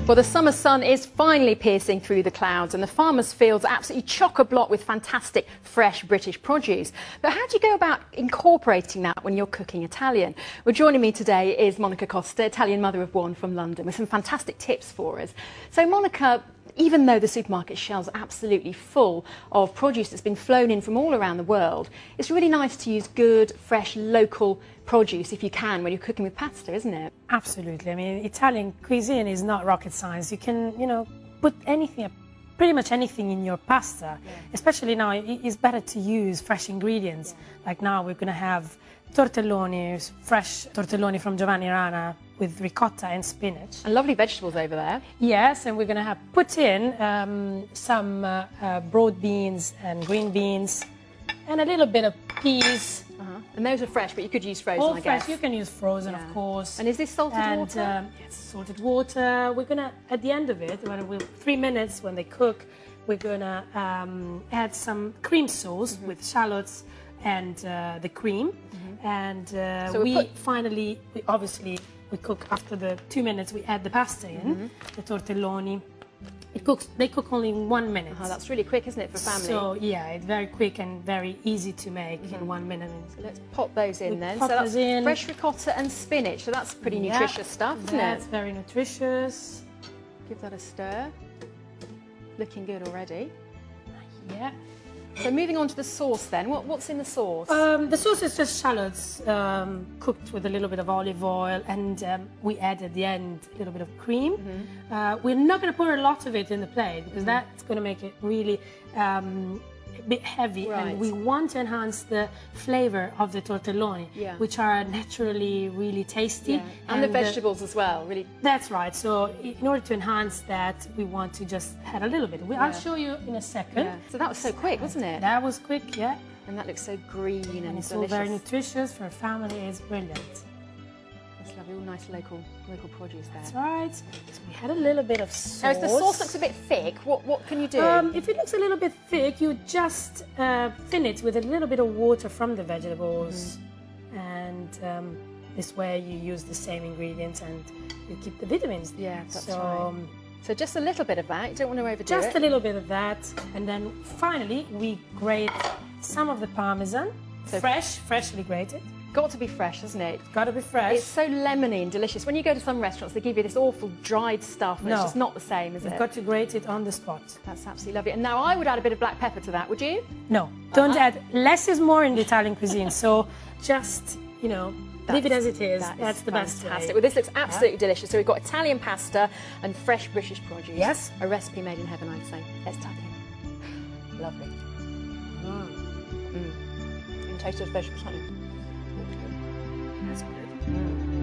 Well, the summer sun is finally piercing through the clouds and the farmers' fields are absolutely chock-a-block with fantastic, fresh British produce. But how do you go about incorporating that when you're cooking Italian? Well, joining me today is Monica Costa, Italian mother of one from London, with some fantastic tips for us. So, Monica, even though the supermarket shelves are absolutely full of produce that's been flown in from all around the world, it's really nice to use good, fresh, local produce if you can when you're cooking with pasta, isn't it? Absolutely. I mean, Italian cuisine is not rocket science. You can, put anything, pretty much anything in your pasta. Yeah. Especially now, it's better to use fresh ingredients. Yeah. Like now, we're going to have tortelloni, fresh tortelloni from Giovanni Rana with ricotta and spinach. And lovely vegetables over there. Yes, and we're going to have put in some broad beans and green beans and a little bit of peas. And those are fresh, but you could use frozen, All I fresh, guess. You can use frozen, of course. And is this salted water? Yes, salted water. We're going to, at the end of it, 3 minutes when they cook, we're going to add some cream sauce with shallots and the cream. And so obviously, we cook after the 2 minutes, we add the pasta in, the tortelloni. They cook only in 1 minute. Oh, that's really quick, isn't it, for family? So, yeah, it's very quick and very easy to make in 1 minute. So let's pop those in then. Pop so that's those in. Fresh ricotta and spinach, so that's pretty nutritious stuff, isn't it? That's very nutritious. Give that a stir. Looking good already. Yeah. So moving on to the sauce then, what's in the sauce? The sauce is just shallots cooked with a little bit of olive oil, and we add at the end a little bit of cream. We're not going to put a lot of it in the plate because that's going to make it really a bit heavy, and we want to enhance the flavour of the tortelloni, which are naturally really tasty. And the vegetables as well, really. That's right. So in order to enhance that, we want to just add a little bit. I'll show you in a second. So that was so quick, wasn't it? That was quick, yeah. And that looks so green and it's delicious. all very nutritious for a family. It's brilliant. That's lovely, all nice local produce there. That's right. So we had a little bit of sauce. Now, if the sauce looks a bit thick, what can you do? If it looks a little bit thick, you just thin it with a little bit of water from the vegetables. And this way you use the same ingredients and you keep the vitamins. Yeah, that's right. So just a little bit of that, you don't want to overdo it. Just a little bit of that. And then finally we grate some of the Parmesan, so freshly grated. Got to be fresh, hasn't it? Got to be fresh. It's so lemony and delicious. When you go to some restaurants, they give you this awful dried stuff, and it's just not the same, is it? You've got to grate it on the spot. That's absolutely lovely. And now I would add a bit of black pepper to that, would you? No, don't add. Less is more in the Italian cuisine, so just, leave it as it is. That's the best way. Well, this looks absolutely delicious. So we've got Italian pasta and fresh British produce. Yes. A recipe made in heaven, I'd say. Let's tuck in. Lovely. You can taste those vegetables, honey. That's good.